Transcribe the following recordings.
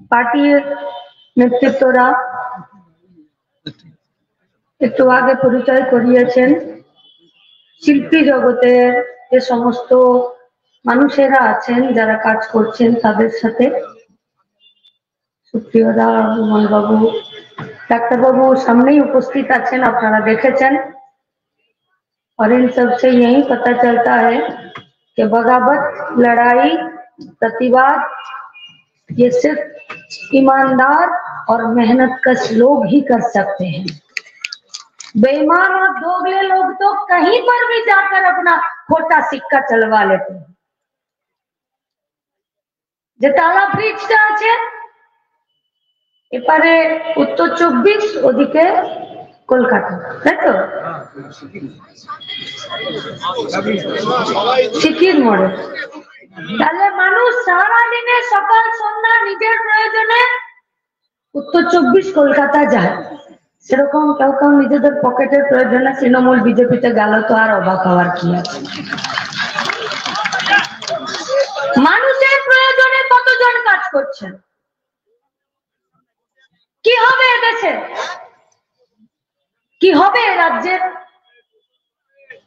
পার্টির নেতৃত্বরা একটু আগে পরিচয় করিয়েছেন। শিল্পী জগতের যে সমস্ত মানুষেরা আছেন যারা কাজ করছেন তাদের সাথে সুপ্রিয়দা, রুমন বাবু, ডাক্তারবাবু सामने ही उपस्थित আছেন, আপনারা দেখেছেন। और इन सबसे यही पता चलता है कि बगावत, लड़ाई, प्रतिवाद ये सिर्फ ईमानदार और मेहनतकश लोग ही कर सकते हैं। बेईमान और दोगले लोग तो कहीं पर भी जाकर अपना खोटा सिक्का चलवा लेते हैं। যে টালা ব্রিজটা আছে এপারে উত্তর 24, ওদিকে কলকাতা, তাই তো? সিকির মোড়ে। তাহলে মানুষ সারাদিনে সকাল সন্ধ্যা নিজের প্রয়োজনে উত্তর 24 কলকাতা যায়। সেরকম কেউ কেউ নিজেদের পকেটের প্রয়োজনে তৃণমূল বিজেপিতে গেল, তো আর অবাক হওয়ার কি আছে? মানুষের প্রয়োজনে কতজন কাজ করছেন? কি হবে দেশে? কি হবে রাজ্যের?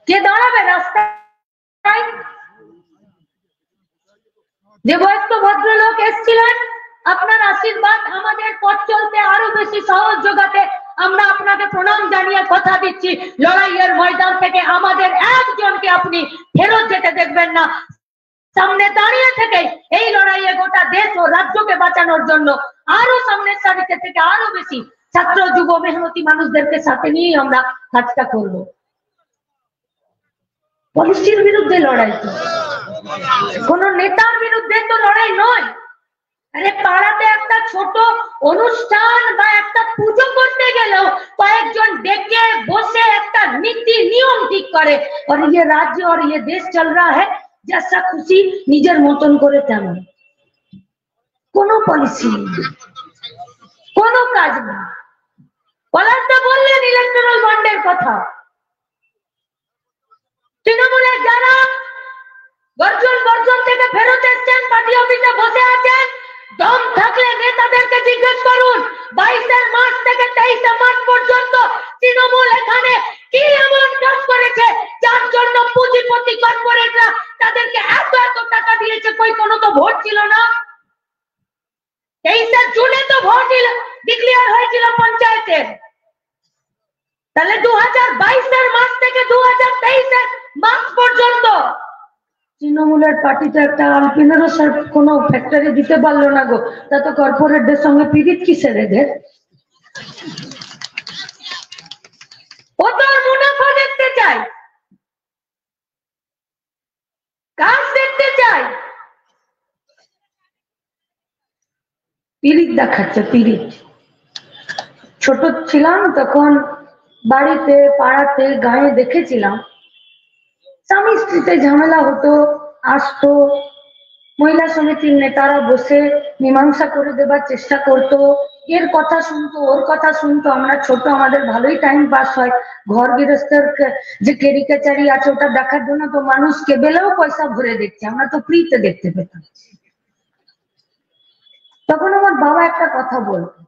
কে দাঁড়াবে রাস্তায়? যে বয়স্ক ভদ্রলোক এসেছিলেন, আপনার আশীর্বাদ আমাদের পথ চলতে আরো বেশি সহজ যোগাতে আমরা আপনাকে প্রণাম জানিয়ে কথা দিচ্ছি, লড়াইয়ের ময়দান থেকে আমাদের একজনকে আপনি ফেরত যেতে দেখবেন না। সামনে দাঁড়িয়ে থেকে এই লড়াইয়ে গোটা দেশ ও রাজ্যকে বাঁচানোর জন্য আরো সামনের সারিতে থেকে আরো বেশি ছাত্র, যুব, মেহনতি মানুষদেরকে সাথে নিয়ে আমরা কাজটা করব। পলিসির বিরুদ্ধে লড়াই তো, কোন নেতার বিরুদ্ধে তো লড়াই নয়। আরে পাড়াতে একটা ছোট অনুষ্ঠান বা একটা পুজো করতে গেলেও কয়েকজন ডেকে বসে একটা নীতি নিয়ম ঠিক করে, আর ये राज्य और ये देश चल रहा है जैसा खुशी নিজের মতন করে তেমন। কোন পলিসি নেই, কোন কাজ নেই। পলাশদা বললেন ইলেকট্রাল বন্ডের কথা। তৃণমূলের যারা গর্জন থেকে ফেরত এসছেন, পার্টি অফিসে বসে আছেন, দম থাকলে নেতাদেরকে জিজ্ঞেস করুন 22 মার্চ থেকে 23 মার্চ পর্যন্ত তৃণমূল এখানে কি এমন কাজ করেছে যার জন্য পুঁজিপতি কর্পোরেটরা তাদেরকে এত এত টাকা দিয়েছে। কোনো তো ভোট ছিল না। 23 জুনে তো ভোট ডিক্লেয়ার হয়েছিল পঞ্চায়েতের। তাহলে 2022 মার্চ থেকে 2023 মার্চ পর্যন্ত তৃণমূলের পার্টি তো একটা আলপিনেরও কোন ফ্যাক্টরি দিতে পারলো না গো। তা তো কর্পোরেটদের সঙ্গে পিরিত কিসের এদের? ও তো মুনাফা দেখতে চাই, কাজ দেখতে চাই, পিরিত দেখাচ্ছে পিরিত। ছোট ছিলাম তখন বাড়িতে, পাড়াতে, গায়ে দেখেছিলাম স্বামী স্ত্রীতে ঝামেলা হতো, আসতো, মহিলা সমিতির নেতারা বসে মীমাংসা করে দেবার চেষ্টা করতো, এর কথা শুনতো, ওর কথা শুনতো। আমরা ছোট, আমাদের ভালোই টাইম পাস হয়। ঘর গৃহস্থের যে কেরিকেচারি আছে ওটা দেখার জন্য তো মানুষ কেবেলেও পয়সা ভরে দেখছে, আমরা তো ফ্রিতে দেখতে পেতাম। তখন আমার বাবা একটা কথা বলতো,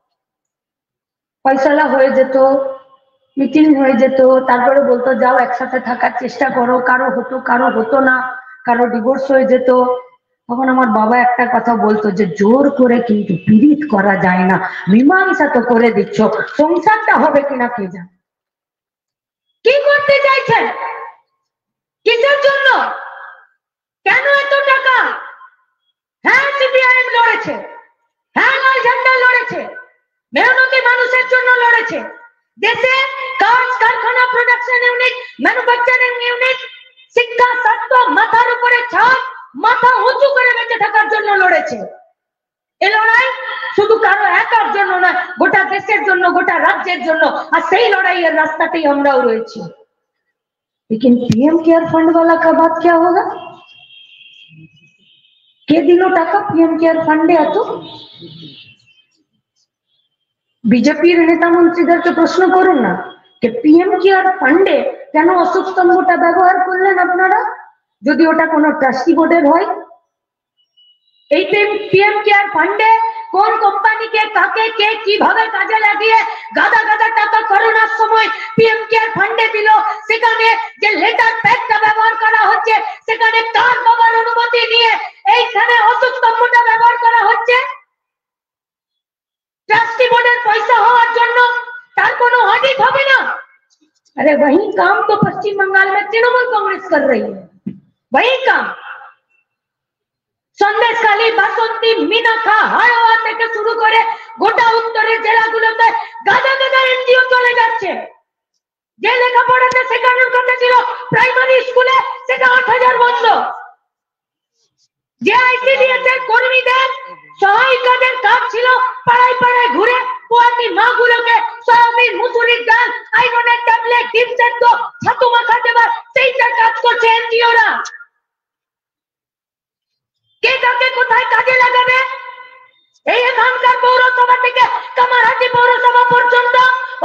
ফয়সালা হয়ে যেত, মিটিং হয়ে যেত, তারপরে বলতো যাও একসাথে থাকার চেষ্টা করো। কারো হতো, কারো হতো না, কারো ডিভোর্স হয়ে যেত। তখন আমার বাবা একটা কথা বলতো যে জোর করে কিন্তু পীড়িত করা যায় না, মীমাংসা তো করে দিচ্ছ, সংসারটা হবে কিনা কে জানে। কি করতে চাইছেন? কিসের জন্য? কেন এত টাকা? হ্যাঁ সিপিআইএম লড়েছে, হ্যাঁ লাল ঝান্ডা লড়েছে, মেহনতি মানুষের জন্য লড়েছে। দেশে কাজ কারখানা, প্রোডাকশন ইউনিট, ম্যানুফ্যাকচারিং ইউনিট, শিক্ষা, স্বাস্থ্য, মাথার উপরে ছাদ, মাথা উঁচু করে বেঁচে থাকার জন্য লড়েছে। এই লড়াই শুধু কারো একার জন্য নয়, গোটা দেশের জন্য, গোটা রাজ্যের জন্য। আর সেই লড়াইয়ের রাস্তাতেই আমরাও রয়েছি। लेकिन पीएम केयर फंड वाला का बात क्या होगा? কে দিল টাকা পিএম কেয়ার ফান্ডে? এত বিজেপির নেতা মন্ত্রীদেরকে প্রশ্ন করুন না যে পিএম কেয়ার ফান্ডে কেন অশোক স্তম্ভটা ব্যবহার করলেন আপনারা, যদি ওটা কোনো ট্রাস্টি বোর্ডের হয়। এই পিএম কেয়ার ফান্ডে কোন কোম্পানিকে কাকে কে কিভাবে কাজে লাগিয়ে গাদা গাদা টাকা করোনার সময় পিএম কেয়ার ফান্ডে দিল, সেখানে যে লেটার প্যাডটা ব্যবহার করা হচ্ছে সেখানে কার বাবার অনুমতি নিয়ে এইখানে অশোক স্তম্ভটা ব্যবহার করা হচ্ছে ट्रस्टी बोर्ड पैसा होने জন্য, তার কোনো ऑडिट হবে না। अरे वही काम तो पश्चिम बंगाल में तृणमूल कांग्रेस कर रही है, वही काम। সন্দেশখালী, বাসন্তী, মিনাখা, হাড়োয়া থেকে শুরু করে গোটা উত্তরের জেলাগুলোতে গাদা গাদা এনজিও চলে যাচ্ছে। যে লেখাপড়াতে শেখানোর কথা ছিল প্রাইমারি স্কুলে, সেটা 8000 বন্ধ। যে আইসিডিএস এর কর্মীদের সহায়িকাদের কাজ ছিল পাড়ায় পাড়ায় ঘুরে পোয়াতি মাগুলোকে সয়াবিন, মুসুরির ডাল, আইরনের ট্যাবলেট, ডিম সেদ্ধ, ছাতু মাখা দেবার সেইটার কাজ করছে এনজিওরা। কে কাকে কোথায় কাজে লাগাবে? এই এখানকার পৌরসভা থেকে কামারহাটি পৌরসভা পর্যন্ত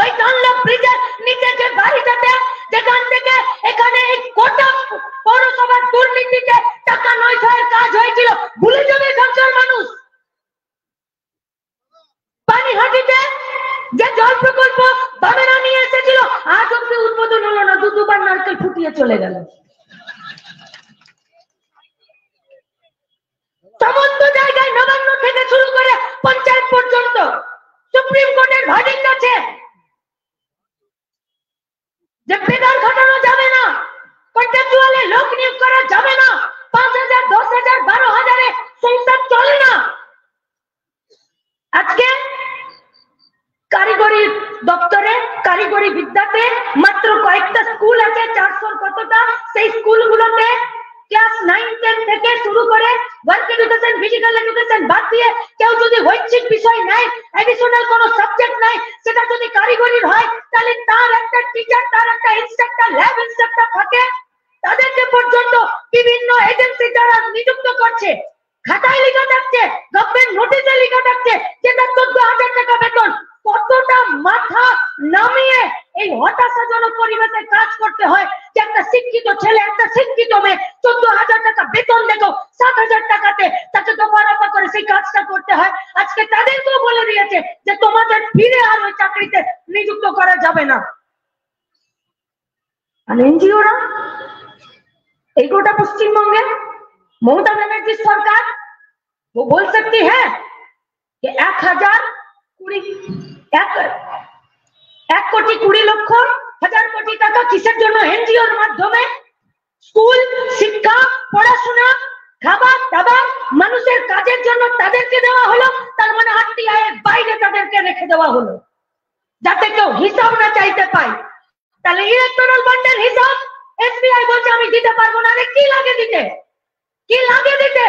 ওই ডানলপ ব্রিজের নিচে যে বাড়িটাতে, যেখান থেকে এখানে এই গোটা পৌরসভার দুর্নীতিতে টাকা নয়ছয়ের কাজ হয়েছিল, ভুলে যাবে এখানকার মানুষ। পানিহাটিতে যে জল প্রকল্প বামেরা নিয়ে এসেছিল, আজ অব্দি উদ্বোধন হলো না, দুবার নারকেল ফুটিয়ে চলে গেল। সমস্ত জায়গায় নবান্ন থেকে শুরু করে পঞ্চায়েত পর্যন্ত সুপ্রিম কোর্টের ভার্ডিক্ট আছে যে বেকার খাটানো যাবে না, কন্ট্রাকচুয়ালি লোক নিয়োগ করা যাবে না, 5000, 10000, 12000 এ সংসার চলে না। আজকে কারিগরি দপ্তরে, কারিগরি বিদ্যাতে মাত্র কয়েকটা স্কুল আছে, 400 কতটা, সেই স্কুলগুলোতে ক্লাস 9, 10 থেকে শুরু করে ওয়ার্ক এডুকেশন, ফিজিক্যাল এডুকেশন বাদ দিয়ে কেউ যদি ঐচ্ছিক বিষয় নাই, এডিশনাল কোনো সাবজেক্ট নাই, সেটা যদি কারিগরির হয়, তাহলে তার একটা টিচার, তার একটা ইনস্ট্রাক্টর, ল্যাব ইনস্ট্রাক্টর থাকে। তাদেরকে পর্যন্ত বিভিন্ন এজেন্সি দ্বারা নিযুক্ত করছে, খাতায় লেখা থাকছে, গভর্নমেন্ট নোটিশে লেখা থাকছে যেটা 14000 টাকা বেতন। কতটা মাথা নামিয়ে এই হতাশাজনক পরিবেশে কাজ করতে হয় যে একটা শিক্ষিত ছেলে, একটা শিক্ষিত মেয়ে 14000 টাকা বেতন দেখো, 7000 টাকাতে তাকে দফারফা করে সেই কাজটা করতে হয়। আজকে তাদেরকেও বলে দিয়েছে যে তোমাদের ফিরে আর ওই চাকরিতে নিযুক্ত করা যাবে না। আর এনজিওরা এই গোটা পশ্চিমবঙ্গে মমতা ব্যানার্জি সরকার वो बोल सकती है कि 1 কোটি 20 লক্ষ 1000 কোটি টাকা কিসের জন্য এনজিওর মাধ্যমে স্কুল, শিক্ষা, পড়াশোনা, খাবার দাবার, মানুষের কাজের জন্য তাদেরকে দেওয়া হলো। তার মানে আরটিআই এর বাইরে তাদেরকে রেখে দেওয়া হলো যাতে কেউ হিসাব না চাইতে পায়। তাহলে ইলেকট্রাল বন্ডের হিসাব এসবিআই বলছে আমি দিতে পারবো না। আরে কি লাগে দিতে, কি লাগে দিতে?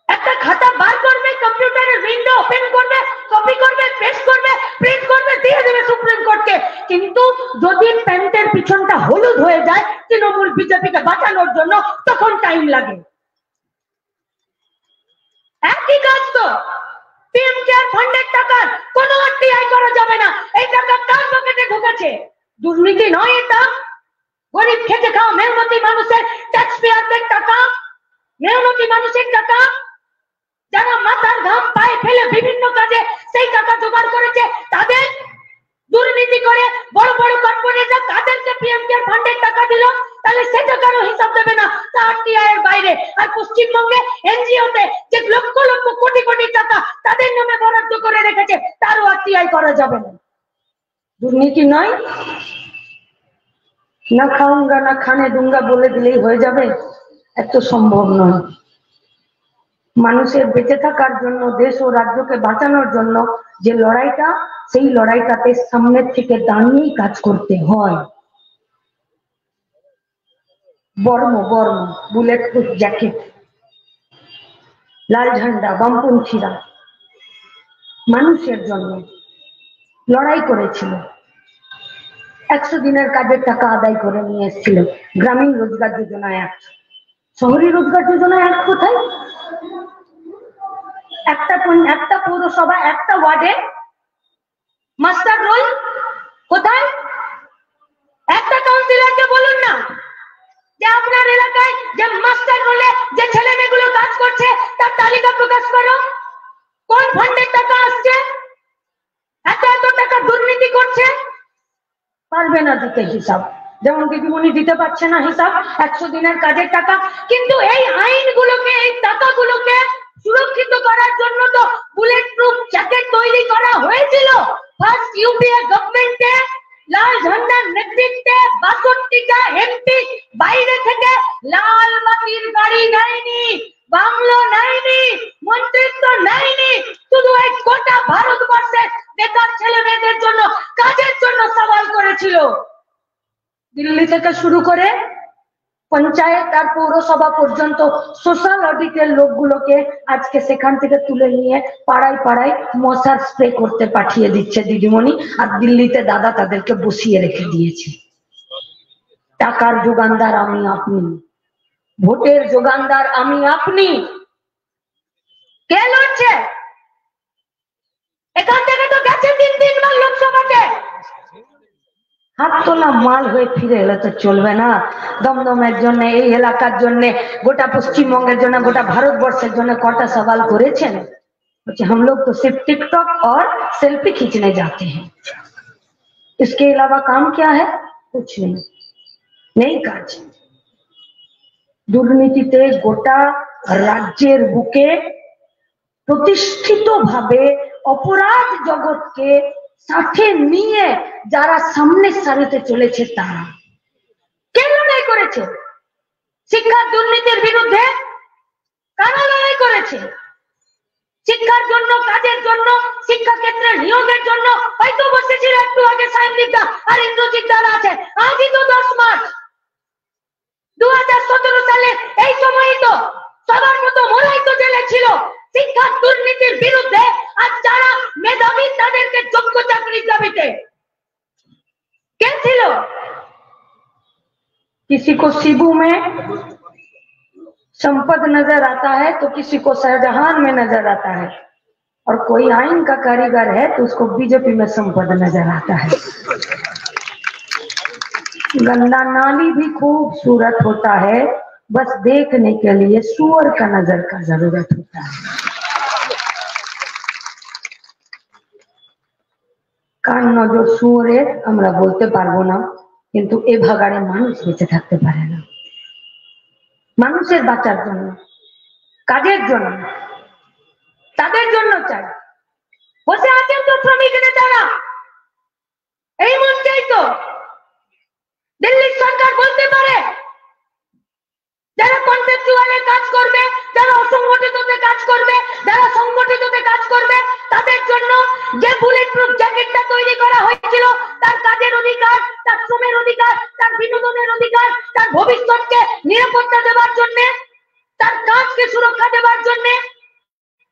একটা খাতা বার করবে, কম্পিউটারের উইন্ডো ওপেন করবে, কপি করবে, পেস্ট করবে, প্রিন্ট করবে, দিয়ে দেবে সুপ্রিম কোর্টকে। কিন্তু যদি প্যান্টের পিছনটা হলুদ হয়ে যায় তৃণমূল বিজেপিকে বাঁচানোর জন্য, তখন টাইম লাগে। একই কাজ তো পিএম কেয়ার ফান্ডের টাকা কোনো আরটিআই করা যাবে না। এই টাকা কার পকেটে ঢুকেছে? দুর্নীতি নয় এটা, গরিব খেটে খাওয়া মেহনতি মানুষের ট্যাক্স পেয়ারদের টাকা, মেহনতি মানুষের টাকা, যারা মাথার ঘাম পায়ে ফেলে বিভিন্ন কাজে সেই টাকা জোগাড় করেছে, তাদের দুর্নীতি করে বড় বড় কর্পোরেটরা তাদেরকে পিএম কেয়ার ফান্ডের টাকা দিল, তাহলে সে টাকারও হিসাব দেবে না, তা আরটিআই এর বাইরে। আর পশ্চিমবঙ্গে এনজিওতে যে লক্ষ লক্ষ কোটি কোটি টাকা তাদের নামে বরাদ্দ করে রেখেছে, তারও আরটিআই করা যাবে না। দুর্নীতি নয়, না খাউঙ্গা না খানে দুঙ্গা বলে দিলেই হয়ে যাবে, এত সম্ভব নয়। মানুষের বেঁচে থাকার জন্য, দেশ ও রাজ্যকে বাঁচানোর জন্য যে লড়াইটা, সেই লড়াইটাতে সামনের থেকে দাঁড়িয়েই কাজ করতে হয়। বর্ম বুলেট প্রুফ জ্যাকেট, লাল ঝান্ডা, বামপন্থীরা মানুষের জন্য লড়াই করেছিল। 100 দিনের কাজের টাকা আদায় করে নিয়ে এসেছিল। গ্রামীণ রোজগার যোজনা অ্যাক্ট, শহরী রোজগার যোজনা অ্যাক্ট কোথায়? একটা পৌরসভা, একটা ওয়ার্ডে মাস্টার রোল কোথায়? একটা কাউন্সিলরকে বলুন না যে আপনার এলাকায় যে মাস্টার রোলে যে ছেলে মেয়েগুলো কাজ করছে তার তালিকা প্রকাশ করো, কোন ফান্ডের টাকা আসছে, এত এত টাকা দুর্নীতি করছে। পারবে না দিতে হিসাব, যেমন দিদিমণি দিতে পারছে না হিসাব 100 দিনের কাজের টাকা। কিন্তু এই আইনগুলোকে, এই টাকাগুলোকে সুরক্ষিত করার জন্য তো বুলেট প্রুফ জ্যাকেট তৈরি করা হয়েছিল ফার্স্ট ইউপিএ গভর্নমেন্টে। লাল ঝান্ডার নেতৃত্বে 62টা এমপি বাইরে থেকে লাল বাতির গাড়ি নেয়নি, বাংলো নেয়নি, মন্ত্রিত্ব নেয়নি, শুধু এই গোটা ভারতবর্ষে বেকার ছেলে মেয়েদের জন্য কাজের জন্য সওয়াল করেছিল। দিল্লি থেকে শুরু করে পঞ্চায়েত আর পৌরসভা পর্যন্ত সোশ্যাল অডিটের লোকগুলোকে আজকে সেখান থেকে তুলে নিয়ে পাড়ায় পাড়ায় মশার স্প্রে করতে পাঠিয়ে দিচ্ছে দিদিমণি, আর দিল্লিতে দাদা তাদেরকে বসিয়ে রেখে দিয়েছে। টাকার যোগানদার আমি আপনি, ভোটের যোগানদার আমি আপনি। কে লড়ছে? এখান থেকে তো গেছে 3 বার লোকসভাতে। হাত তোলা মাল হয়ে ফিরে এলে তো চলবে না। দমদমের জন্য, এই এলাকার জন্য, গোটা পশ্চিমবঙ্গের জন্য, গোটা ভারতবর্ষের জন্য কটা সওয়াল করেছেন? বলছে हम लोग तो सिर्फ टिकटॉक और सेल्फी खींचने जाते हैं, इसके अलावा काम क्या है? कुछ नहीं, নেই কাজ। দুর্নীতিতে গোটা রাজ্যের বুকে প্রতিষ্ঠিত ভাবে অপরাধ জগৎকে সাথে নিয়ে যারা সামনের সারিতে চলেছে তারা কে লড়াই করেছে? শিক্ষার দুর্নীতির বিরুদ্ধে কারা লড়াই করেছে? শিক্ষার জন্য, কাজের জন্য, শিক্ষা ক্ষেত্রে নিয়োগের জন্য হয়তো বসেছিল একটু আগে সায়নদীপদা আর ইন্দ্রজিৎ দাদা আছে। আজই তো 10 মার্চ 2017 সালে এই সময়ই তো সবার মতো মোরাই তো জেলে ছিল শিক্ষার দুর্নীতির বিরুদ্ধে। আর যারা মেধাবী তাদেরকে যোগ্য চাকরির দাবিতে কে ছিল? किसी को शिबू में संपद नजर आता है तो किसी को शाहजहां में नजर आता है, और कोई आइन का कारीगर है तो उसको बीजेपी में संपद नजर आता है। गंदा नाली भी खूबसूरत होता है, बस देखने के लिए सुअर का नजर का जरूरत होता है। কার নজর শুয়োরের আমরা বলতে পারবো না, কিন্তু এ ভাগাড়ে মানুষ বেঁচে থাকতে পারে না। মানুষের বাঁচার জন্য, কাজের জন্য, তাদের জন্য চাই। বসে আছেন তো শ্রমিক নেতারা, এই মঞ্চেই তো দিল্লির সরকার বলতে পারে যারা কন্ট্রাকচুয়ালে কাজ করবে, যারা অসংগঠিততে কাজ করবে, যারা সংগঠিততে কাজ করবে, তাদের জন্য যে বুলেট প্রুফ জ্যাকেটটা তৈরি করা হয়েছিল তার কাজের অধিকার, তার শ্রমের অধিকার, তার বিনোদনের অধিকার, তার ভবিষ্যৎকে নিরাপত্তা দেওয়ার জন্য, তার কাজকে সুরক্ষা দেওয়ার জন্য,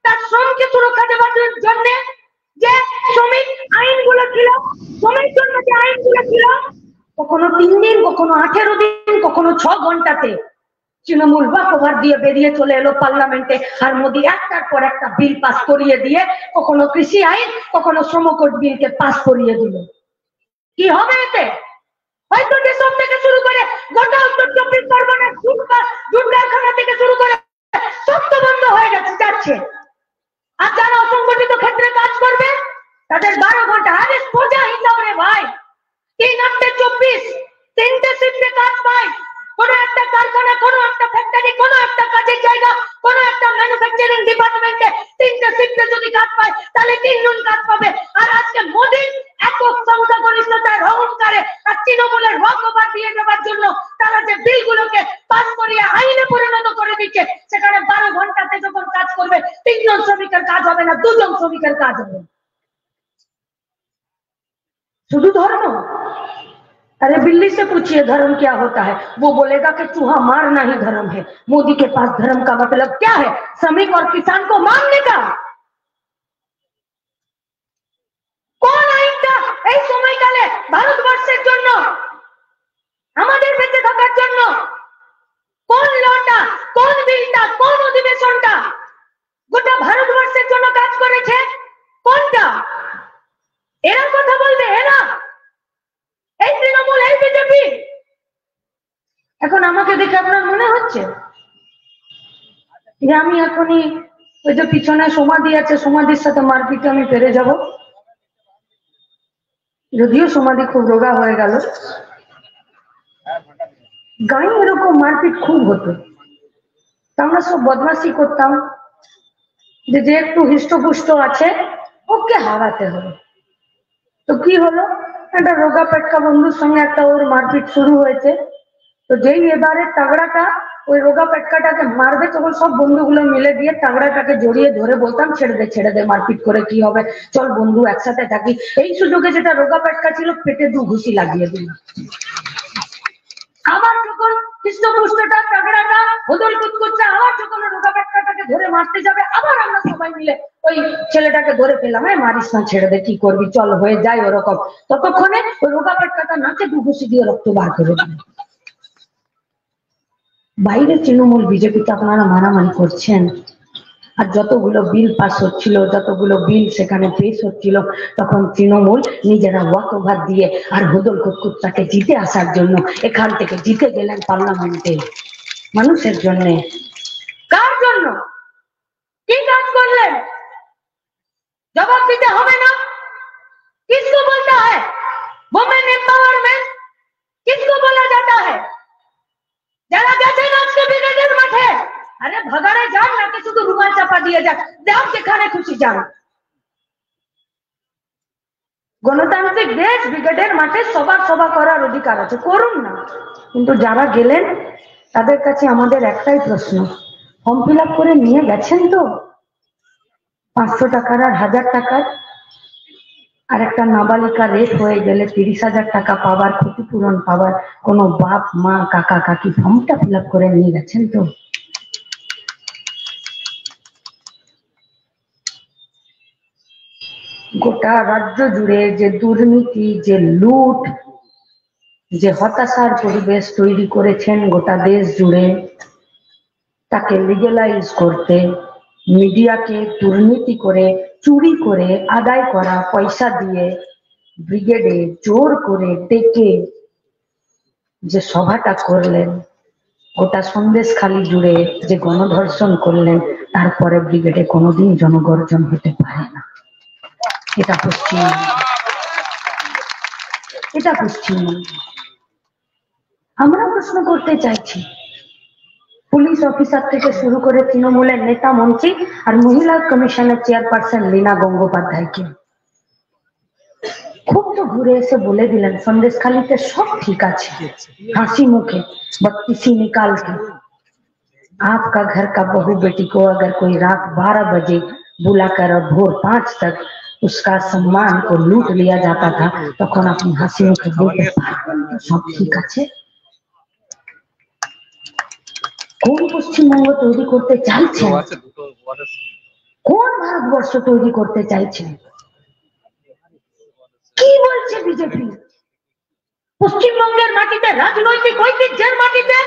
তার শ্রমকে সুরক্ষা দেওয়ার জন্য যে শ্রমিক আইনগুলো ছিল, শ্রমের জন্য যে আইনগুলো ছিল, কখনো 3 দিন, কখনো 18 দিন, কখনো 6 ঘন্টাতে তৃণমূল বাকভার দিয়ে বেরিয়ে চলে এলো পার্লামেন্টে, আর মোদী একটার পর একটা বিল পাস করিয়ে দিয়ে কখনো কৃষি আইন, কখনো শ্রম কোড বিলকে পাস করিয়ে দিল। কি হবে এতে? হয়তো যেসব থেকে শুরু করে গোটা উত্তর 24 পরগনার জুট কারখানা থেকে শুরু করে সব তো বন্ধ হয়ে যাচ্ছে। আর যারা অসংগঠিত ক্ষেত্রে কাজ করবে তাদের 12 ঘন্টা, আরে সোজা হিসাব রে ভাই, 3 8 24 3টে শিফটে কাজ পায়। কোন একটা কারখানা, কোন একটা ফ্যাক্টরি, কোন একটা কাজের জায়গা, কোন একটা ম্যানুফ্যাকচারিং ডিপার্টমেন্টে 3টে শিফটে যদি কাজ পায় তাহলে 3 গুণ কাজ পাবে। আর আজকে মোদী একক সংখ্যাগরিষ্ঠতার অহংকারে আর তৃণমূলের ওয়াক ওভার দিয়ে দেওয়ার জন্য তারা যে বিলগুলোকে পাস করিয়ে আইনে পরিণত করে দিচ্ছে, সেখানে 12 ঘন্টাতে যখন কাজ করবে 3 জন শ্রমিকের কাজ হবে না, 2 জন শ্রমিকের কাজ হবে। শুধু ধর্ম? अरे बिल्ली से पूछिए धर्म क्या होता है, वो बोलेगा कि चूहा मारना ही धर्म है। मोदी के पास धर्म का मतलब क्या है? श्रमिक और किसान को मारने का। কোন আইনটা এই সময়কালে ভারতবর্ষের জন্য, আমাদের বেঁচে থাকার জন্য, কোন লটা, কোন বিলটা, কোন অধিবেশনটা গোটা ভারতবর্ষের জন্য কাজ করেছে? কোনটা? এরা কথা বলবে, এরা, এই তৃণমূল, এই বিজেপি। এখন আমাকে দেখে আপনার মনে হচ্ছে যে আমি এখনই ওই যে পিছনে সমাধি আছে, সমাধির সাথে মারপিটে আমি পেরে যাব। যদিও সমাধি খুব রোগা হয়ে গেল, গায়ে এরকম মারপিট খুব হতো। আমরা সব বদমাশি করতাম যে যে একটু হৃষ্টপুষ্ট আছে ওকে হারাতে হবে। তো কি হলো, একটা রোগা পেটকা বন্ধুর সঙ্গে একটা ওর মারপিট শুরু হয়েছে। তো যেই এবারে তাগড়াটা ওই রোগা পেটকাটাকে মারবে, তখন সব বন্ধুগুলো মিলে দিয়ে তাগড়াটাকে জড়িয়ে ধরে বলতাম ছেড়ে দে মারপিট করে কি হবে, চল বন্ধু একসাথে থাকি। এই সুযোগে যেটা রোগা পেটকা ছিল পেটে 2 ঘুষি লাগিয়ে দিল। আবার যখন কৃষ্ণপুষ্টটা তাগড়াটা বদল করছে, আবার যখন রোগা পেটকাটাকে ধরে মারতে যাবে, আবার আমরা সবাই মিলে ওই ছেলেটাকে ধরে পেলাম, মারিস না, ছেড়ে দে, কি করবি, চল হয়ে যায় ওরকম। ততক্ষণে ওই রোগা পেটকাটা নাকে 2 ঘুষি দিয়ে রক্ত বার করে দিল। বাইরে তৃণমূল বিজেপিতে আপনারা মারামারি করছেন, আর যতগুলো বিল পাস হচ্ছিল, যতগুলো বিল সেখানে পেশ হচ্ছিল, তখন তৃণমূল নিজেরা ওয়াক ওভার দিয়ে আর হুদল কুৎকুৎটাকে জিতে আসার জন্য এখান থেকে জিতে গেলেন পার্লামেন্টে। মানুষের জন্য, কার জন্য, কি কাজ করলেন, জবাব দিতে হবে না? किसको बोलता है वुमेन एम्पावरमेंट, किसको बोला जाता है? যারা গেছেন আজকে ব্রিগেডের মাঠে, আরে ভাগাড়ে যান, নাকি শুধু রুমাল চাপা দিয়ে যান, যাও যেখানে খুশি যান। গণতান্ত্রিক দেশ, ব্রিগেডের মাঠে সবার সভা করার অধিকার আছে, করুন না। কিন্তু যারা গেলেন তাদের কাছে আমাদের একটাই প্রশ্ন, ফর্ম ফিল আপ করে নিয়ে গেছেন তো? 500 টাকার আর 1000 টাকার, আর একটা নাবালিকা রেপ হয়ে গেলে 30,000 টাকা পাবার, ক্ষতিপূরণ পাবার কোনো বাপ মা কাকা কাকি ফর্মটা ফিল আপ করে নিয়ে গেছেন তো? গোটা রাজ্য জুড়ে যে দুর্নীতি, যে লুট, যে হতাশার পরিবেশ তৈরি করেছেন গোটা দেশ জুড়ে, তাকে লিগ্যালাইজ করতে মিডিয়াকে দুর্নীতি করে, চুরি করে, আদায় করা পয়সা দিয়ে ব্রিগেডে জোর করে ডেকে যে সভাটা করলেন, গোটা সন্দেশখালি জুড়ে যে গণধর্ষণ করলেন, তারপরে ব্রিগেডে কোনোদিন জনগর্জন হতে পারে না। এটা পশ্চিমবঙ্গ, এটা পশ্চিমবঙ্গ। আমরা প্রশ্ন করতে চাইছি পুলিশ অফিসার থেকে শুরু করে তৃণমূলের নেতা মন্ত্রী আর মহিলা কমিশনের চেয়ারপারসন লীনা গঙ্গোপাধ্যায়কে, খুব তো ঘুরে এসে বলে দিলেন সন্দেশখালিতে সব ঠিক আছে, হাসি মুখে, बत्तीसी निकाल के आपका घर का बहू बेटी को अगर कोई रात 12 बजे बुलाकर और भोर 5 तक उसका सम्मान को लूट लिया जाता था, তখন আপনি হাসি মুখে বলতে পারবেন সব ঠিক আছে? কোন পশ্চিমবঙ্গ তৈরি করতে চাইছেন? কোন ভারতবর্ষ তৈরি করতে চাইছেন? কি বলছে বিজেপি? পশ্চিমবঙ্গের মাটিতে, রাজনৈতিক ঐতিহ্যের মাটিতে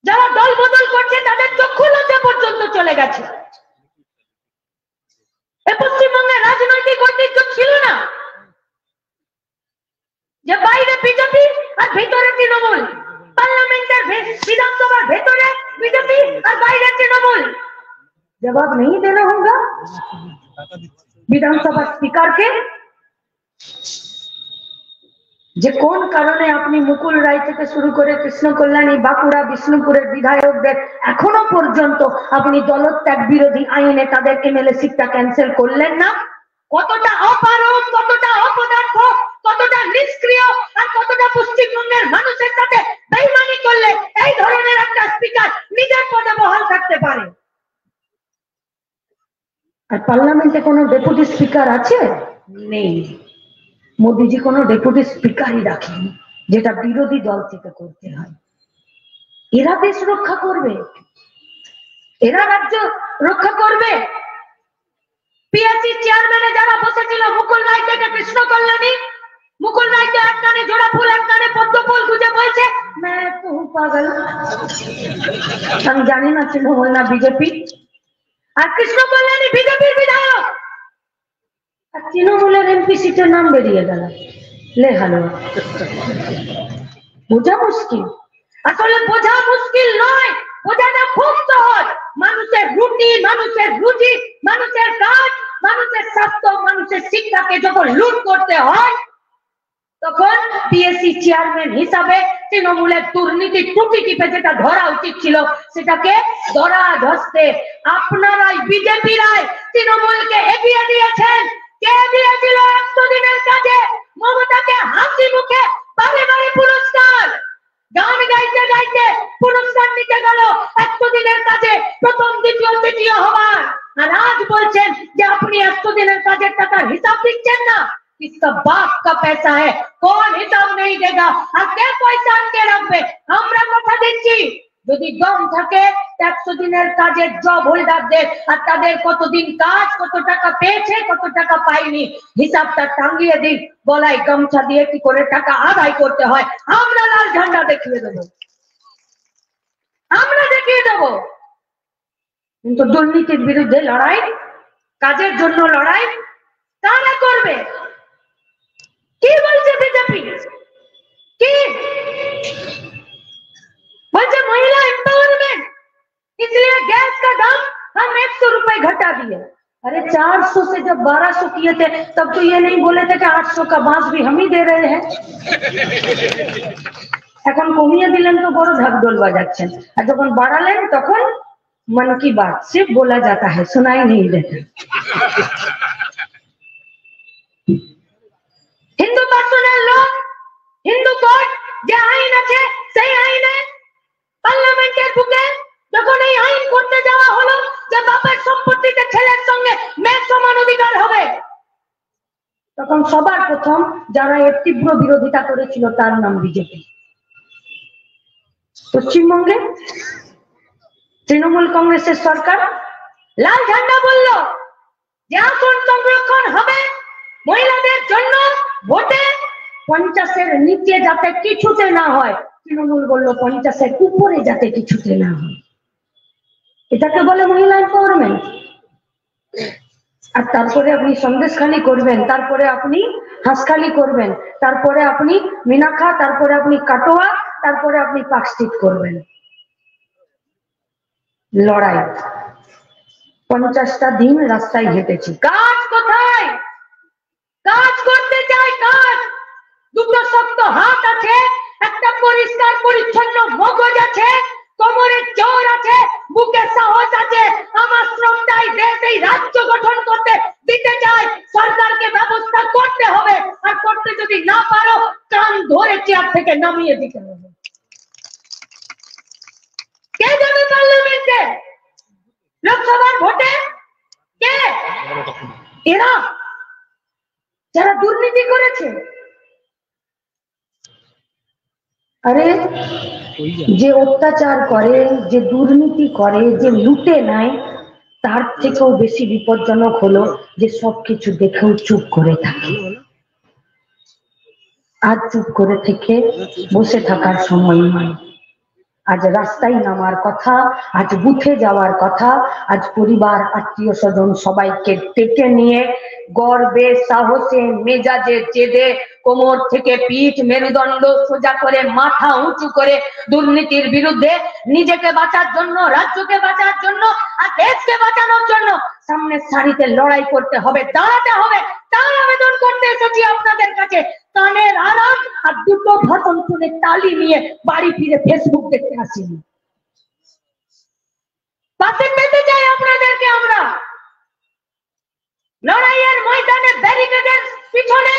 যারা দল বদল করছে তাদের চক্ষু লজ্জা পর্যন্ত চলে গেছে। এই পশ্চিমবঙ্গের রাজনৈতিক ঐতিহ্য ছিল না যে বাইরে বিজেপি আর ভিতরে তৃণমূল, পার্লামেন্টের বিধানসভার ভেতরে বিজেপি আর বাইরে তৃণমূল। জবাব नहीं देना होगा বিধানসভা স্পিকারকে যে কোন কারণে আপনি মুকুল রায় থেকে শুরু করে কৃষ্ণ কল্যাণী, বাঁকুড়া, বিষ্ণুপুরের বিধায়কদের এখনো পর্যন্ত আপনি দলত্যাগ বিরোধী আইনে তাদের এমএলএ সিটটা ক্যান্সেল করলেন না? কতটা অপারগ, কতটা অপদার্থ, কতটা নিষ্ক্রিয় আর কতটা পশ্চিমবঙ্গের মানুষের সাথে বেইমানি করলে এই ধরনের একটা স্পিকার নিজের পদে বহাল থাকতে পারে? আর পার্লামেন্টে কোনো ডেপুটি স্পিকার আছে? নেই। মোদীজি কোনো ডেপুটি স্পিকারই রাখেন, যেটা বিরোধী দল থেকে করতে হয়। এরা দেশ রক্ষা করবে, এরা রাজ্য রক্ষা করবে। পিএসসি চেয়ারম্যানে যারা বসেছিল মুকুল রায় থেকে কৃষ্ণ কল্যাণী, মুকুল রায়কে এক কানে জোড়া ফুল, এক কানে পদ্ম ফুল গুজে বলছে मैं तो পাগল। আমি জানি না তৃণমূল না বিজেপি। আর কৃষ্ণ কল্যাণী বিজেপির বিধায়ক, আর তৃণমূলের এমপি সিটের নাম বেরিয়ে গেল। লে হালুয়া, বোঝা মুশকিল। আসলে বোঝা মুশকিল নয়, বোঝাটা খুব সহজ। মানুষের রুটি, মানুষের রুজি, মানুষের কাজ, মানুষের স্বাস্থ্য, মানুষের শিক্ষাকে যখন লুট করতে হয়, তখন পিএসসি চেয়ারম্যান হিসাবে তৃণমূলের দুর্নীতি টুটি টিপে যেটা ধরা উচিত ছিল সেটাকে ধরা ধস্তে আপনারাই বিজেপিরাই তৃণমূলকে এগিয়ে দিয়েছেন। কে দিয়েছিল 100 দিনের কাজে? মমতাকে হাসি মুখে বারে বারে পুরস্কার, গান গাইতে গাইতে পুরস্কার নিতে গেল 100 দিনের কাজে প্রথম দ্বিতীয় তৃতীয় হওয়ার, আর আজ বলছেন যে আপনি 100 দিনের কাজের টাকার হিসাব দিচ্ছেন না। किसका बाप का पैसा है, कौन हिसाब नहीं देगा, আর কে পয়সা আনকে রাখবে? আমরা কথা দিচ্ছি যদি দম থাকে 100 দিনের কাজের জব হোল্ডারদের আর তাদের কতদিন কাজ, কত টাকা পেয়েছে, কত টাকা পায়নি হিসাবটা টাঙ্গিয়ে দিন, গলায় গামছা দিয়ে কি করে টাকা আদায় করতে হয় আমরা লাল ঝান্ডা দেখিয়ে দেবো, আমরা দেখিয়ে দেবো। কিন্তু দুর্নীতির বিরুদ্ধে লড়াই, কাজের জন্য লড়াই কারা করবে? কি বলছে বিজেপি? কি বলছে? महिला एम्पावरमेंट, इसलिए गैस का दाम हम 100 रुपए घटा दिए। अरे 400 से जब 1200 किए थे तब तो ये नहीं बोले थे कि 800 का बांस भी हम ही दे रहे हैं। এখন কমিয়ে দিলেন তো বড় ঢাকঢোল বাজাচ্ছেন, আর যখন বাড়ালেন তখন मन की बात सिर्फ बोला जाता है, सुनाई नहीं देता। হিন্দু পার্সোনাল ল, হিন্দু কোড যে আইন আছে সেই আইনে পার্লামেন্টের বুকে যখন এই আইন করতে যাওয়া হলো যে বাপের সম্পত্তিতে ছেলের সঙ্গে মেয়ের সমান অধিকার হবে, তখন সবার প্রথম যারা এর তীব্র বিরোধিতা করেছিল তার নাম বিজেপি। পশ্চিমবঙ্গে তৃণমূল কংগ্রেসের সরকার লাল ঝান্ডা বলল যে আসন সংরক্ষণ হবে মহিলাদের জন্য, ভোটে 50-এর নিচে যাতে কিছুতে না হয়। তৃণমূল বলল 50-এর উপরে যাতে কিছুতে না হয়। এটাকে বলে মহিলা এম্পাওয়ারমেন্ট। আর তারপরে আপনি সন্দেশখালি করবেন, তারপরে আপনি হাঁসখালি করবেন, তারপরে আপনি মিনাখা, তারপরে আপনি কাটোয়া, তারপরে আপনি পার্কস্ট্রিট করবেন। লড়াই 50টা দিন রাস্তায় হেঁটেছি। কাজ কোথায়? কাজ করতে চাই, কাজ। দুটো শক্ত হাত আছে, একটা পরিষ্কার পরিচ্ছন্ন মগজ আছে, কোমরে জোর আছে, বুকে সাহস আছে। আমার শ্রমটাই দেশ এই রাজ্য গঠন করতে দিতে চাই, সরকারকে ব্যবস্থা করতে হবে। আর করতে যদি না পারো কান ধরে চেয়ার থেকে নামিয়ে দিতে হবে। কে যাবে পার্লামেন্টে? লোকসভার ভোটে কে? এরা যারা দুর্নীতি করেছে। আরে যে অত্যাচার করে, যে দুর্নীতি করে, যে লুটে নেয়, তার থেকেও বেশি বিপজ্জনক হলো যে সবকিছু দেখেও চুপ করে থাকে। আজ চুপ করে থেকে বসে থাকার সময় নয়। আজ রাস্তায় নামার কথা, আজ বুথে যাওয়ার কথা, আজ পরিবার আত্মীয় স্বজন সবাইকে ডেকে নিয়ে গর্বে, সাহসে, মেজাজে, জেদে, কোমর থেকে পিঠ, মেরুদণ্ড সোজা করে, মাথা উঁচু করে দুর্নীতির বিরুদ্ধে নিজেকে বাঁচার জন্য, রাজ্যকে বাঁচার জন্য আর দেশকে বাঁচানোর জন্য সামনের সারিতে লড়াই করতে হবে, দাঁড়াতে হবে। তার আবেদন করতে এসেছি আপনাদের কাছে। কানের আরাম আর দুটো ভাষণ শুনে তালি নিয়ে বাড়ি ফিরে ফেসবুক দেখতে আসিনি। পাশে পেতে চাই আপনাদেরকে। আমরা লড়াইয়ের ময়দানে ব্যারিকেডের পিছনে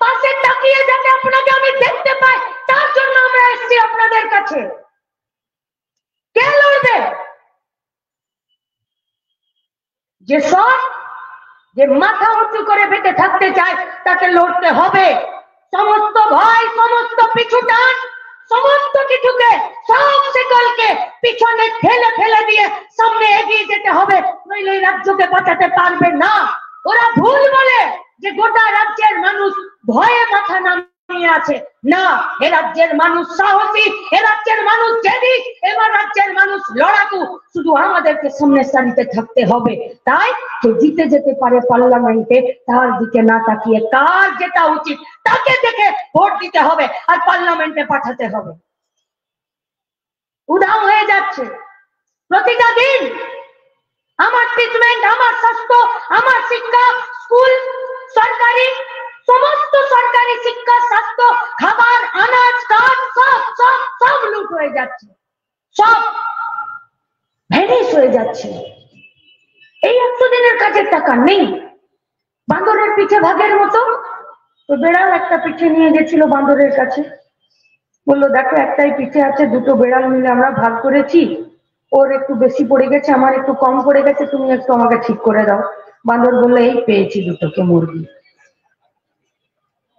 পাশে তাকিয়ে যাতে আপনাকে আমি দেখতে পাই, তার জন্য আমরা এসেছি আপনাদের কাছে। কে লড়বে? যে সব, যে মাথা উঁচু করে বেঁচে থাকতে চায় তাকে লড়তে হবে। সমস্ত ভয়, সমস্ত পিছুটান, সমস্ত কিছুকে, সব শিকলকে পিছনে ঠেলে ফেলে দিয়ে সামনে এগিয়ে যেতে হবে, নইলে এই রাজ্যকে বাঁচাতে পারবে না। ওরা ভুল বলে যে গোটা রাজ্যের মানুষ ভয়ে মাথা নামিয়ে আছে। না, এ রাজ্যের মানুষ সাহসী, এ রাজ্যের মানুষ জেদি, এবার রাজ্যের মানুষ লড়াকু। শুধু আমাদেরকে সামনের সারিতে থাকতে হবে। তাই যে জিতে যেতে পারে পার্লামেন্টে তার দিকে না তাকিয়ে কার যেটা উচিত তাকে দেখে ভোট দিতে হবে আর পার্লামেন্টে পাঠাতে হবে। উধাও হয়ে যাচ্ছে। প্রতিটা দিন আমার ট্রিটমেন্ট, আমার স্বাস্থ্য, আমার শিক্ষা, স্কুল, সরকারি, সমস্ত সরকারি শিক্ষা, স্বাস্থ্য, খাবার, আনাজ, কাঠ, সব সব সব লুট হয়ে যাচ্ছে, সব ভ্যানিশ হয়ে যাচ্ছে। এই 100 দিনের কাজের টাকা নেই। বান্দরের পিঠে ভাগের মতো। তো বেড়াল একটা পিঠে নিয়ে গেছিল বান্দরের কাছে, বললো দেখো একটাই পিঠে আছে, দুটো বেড়াল মিলে আমরা ভাগ করেছি, ওর একটু বেশি পড়ে গেছে, আমার একটু কম পড়ে গেছে, তুমি একটু আমাকে ঠিক করে দাও। বান্দর বললো এই পেয়েছি দুটোকে মুরগি।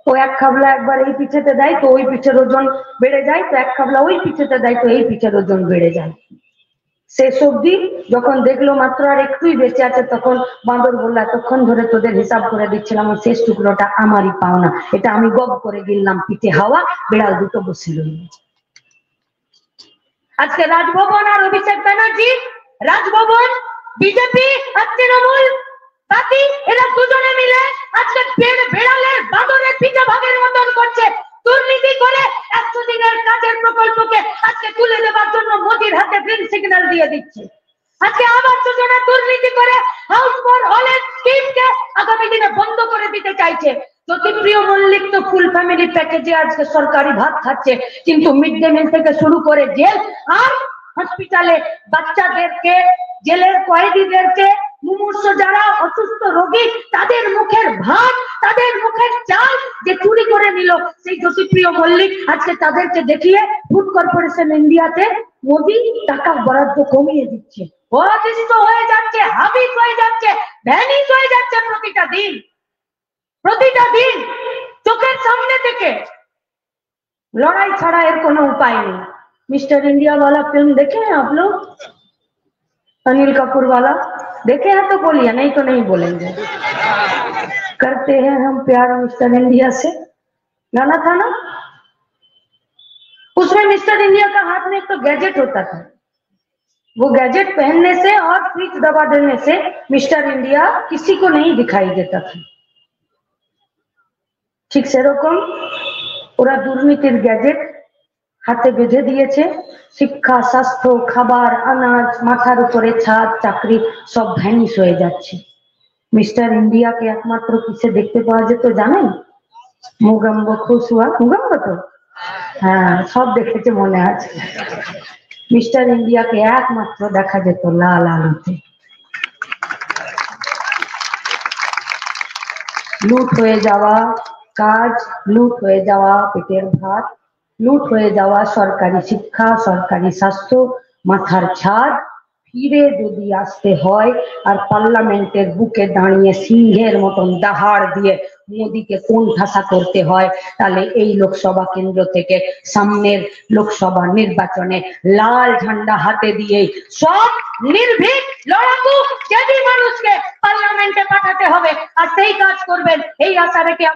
ও এক খাবলা একবার এই পিঠেতে দেয় তো ওই পিঠের ওজন বেড়ে যায়, তো এক খাবলা ওই পিঠেতে দেয় তো এই পিঠের ওজন বেড়ে যায়। শেষ অব্দি যখন দেখলো মাত্র আর একটুই বেঁচে আছে, তখন বান্দর বললো এতক্ষণ ধরে তোদের হিসাব করে দিচ্ছিলাম, ওই শেষ টুকরোটা আমারই পাওনা, এটা আমি গব করে গিললাম, পিঠে হাওয়া, বেড়াল দুটো বসে রইল। আজকে রাজভবন আর অভিষেক ব্যানার্জি, রাজভবন, বিজেপি আর তৃণমূল পার্টি, এরা দুজনে মিলে আজকে বেড়ালের বাঁদরের পিঠে ভাগের মতন করছে, দুর্নীতি করে 100 দিনের কাজের প্রকল্পকে আজকে তুলে দেওয়ার জন্য মোদির হাতে গ্রিন সিগন্যাল দিয়ে দিচ্ছে। আজকে আবার যোজনা দুর্নীতি করে হাউস ফর অল স্কিমকে আগামী দিনে বন্ধ করে দিতে চাইছে। জ্যোতিপ্রিয় মল্লিক তো ফুল ফ্যামিলি প্যাকেজে আজকে সরকারি ভাত খাচ্ছে, কিন্তু মিড ডে মিল থেকে শুরু করে জেল আর হসপিটালে বাচ্চাদেরকে, জেলের কয়েদিদেরকে, মুমূর্ষ যারা অসুস্থ রোগী, তাদের মুখের ভাত, তাদের মুখের চাল যে চুরি করে নিল, সেই জ্যোতিপ্রিয় মল্লিক আজকে তাদেরকে দেখিয়ে ফুড কর্পোরেশন ইন্ডিয়াতে মোদি টাকা বরাদ্দ কমিয়ে দিচ্ছে। অদৃশ্য হয়ে যাচ্ছে, হাবিজ হয়ে যাচ্ছে, ভ্যানিশ হয়ে যাচ্ছে প্রতিটা দিন, প্রতিটা দিন চোখের সামনে থেকে। লড়াই ছাড়া এর কোনো উপায় নেই। मिस्टर इंडिया वाला फिल्म देखे हैं आप लोग? अनिल कपूर वाला देखे हैं तो बोलिए, नहीं तो नहीं बोलेंगे। करते हैं हम प्यार मिस्टर इंडिया से, गाना था ना, उसमें मिस्टर इंडिया का हाथ में एक तो गैजेट होता था, वो गैजेट पहनने से और स्विच दबा देने से मिस्टर इंडिया किसी को नहीं दिखाई देता था। ठीक সেরকম ওরা দুর্নীতির গ্যাজেট হাতে বেঁধে দিয়েছে, শিক্ষা, স্বাস্থ্য, খাবার, আনাজ, মাথার উপরে ছাদ, চাকরি সব ভ্যানিশ হয়ে যাচ্ছে। মিস্টার ইন্ডিয়াকে একমাত্র কিসে দেখতে পাওয়া যেত জানেন? মুগাম্ব খুশুয়া, মুগাম্ব তো হ্যাঁ সব দেখেছে মনে আছে। মিস্টার ইন্ডিয়াকে একমাত্র দেখা যেত লাল আলোতে। লুট হয়ে যাওয়া কাজ, লুট হয়ে যাওয়া পেটের ভাত, লুট হয়ে যাওয়া সরকারি শিক্ষা, সরকারি স্বাস্থ্য, মাথার ছাদ ফিরে যদি আসতে হয় আর পার্লামেন্টের বুকে দাঁড়িয়ে সিংহের মতন দাহাড় দিয়ে মোদীকে কোণঠাসা করতে হয়, তাহলে এই লোকসভা কেন্দ্র থেকে সামনের লোকসভা নির্বাচনে লাল ঝান্ডা হাতে দিয়ে সব নির্ভীক লড়াকু জেদি মানুষকে পার্লামেন্টে পাঠাতে হবে, আর সেই কাজ করবেন এই আশা রেখে